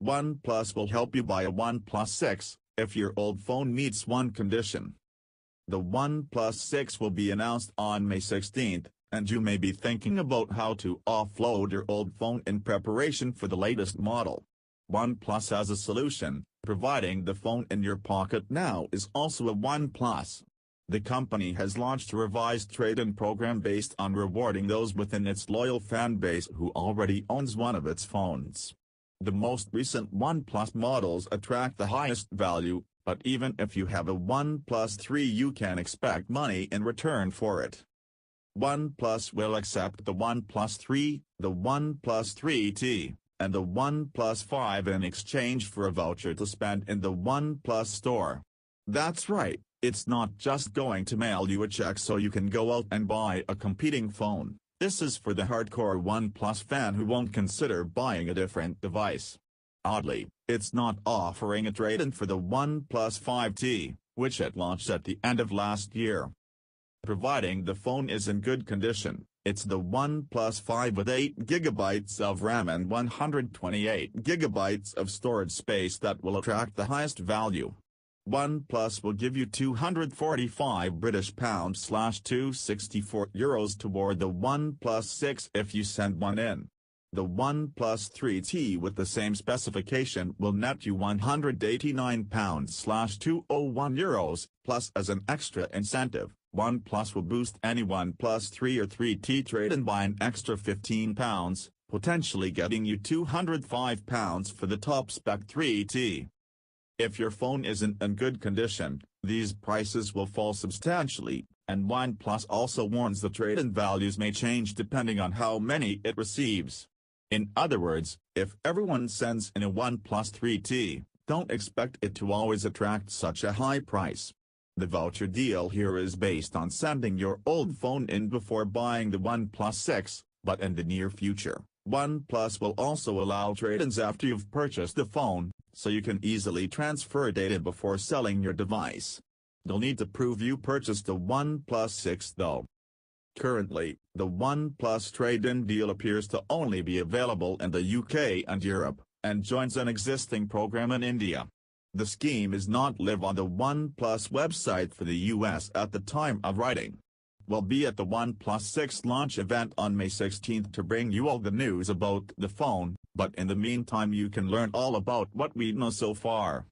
OnePlus will help you buy a OnePlus 6, if your old phone meets one condition. The OnePlus 6 will be announced on May 16, and you may be thinking about how to offload your old phone in preparation for the latest model. OnePlus has a solution, providing the phone in your pocket now is also a OnePlus. The company has launched a revised trade-in program based on rewarding those within its loyal fan base who already owns one of its phones. The most recent OnePlus models attract the highest value, but even if you have a OnePlus 3 you can expect money in return for it. OnePlus will accept the OnePlus 3, the OnePlus 3T, and the OnePlus 5 in exchange for a voucher to spend in the OnePlus store. That's right, it's not just going to mail you a check so you can go out and buy a competing phone. This is for the hardcore OnePlus fan who won't consider buying a different device. Oddly, it's not offering a trade-in for the OnePlus 5T, which it launched at the end of last year. Providing the phone is in good condition, it's the OnePlus 5 with 8GB of RAM and 128GB of storage space that will attract the highest value. OnePlus will give you £245/264 toward the OnePlus 6 if you send one in. The OnePlus 3T with the same specification will net you £189/201, plus as an extra incentive, OnePlus will boost any OnePlus 3 or 3T trade-in by an extra £15, potentially getting you £205 for the top-spec 3T. If your phone isn't in good condition, these prices will fall substantially, and OnePlus also warns the trade-in values may change depending on how many it receives. In other words, if everyone sends in a OnePlus 3T, don't expect it to always attract such a high price. The voucher deal here is based on sending your old phone in before buying the OnePlus 6, but in the near future, OnePlus will also allow trade-ins after you've purchased the phone, so you can easily transfer data before selling your device. You'll need to prove you purchased the OnePlus 6 though. Currently, the OnePlus trade-in deal appears to only be available in the UK and Europe, and joins an existing program in India. The scheme is not live on the OnePlus website for the US at the time of writing. We'll be at the OnePlus 6 launch event on May 16 to bring you all the news about the phone, but in the meantime you can learn all about what we know so far.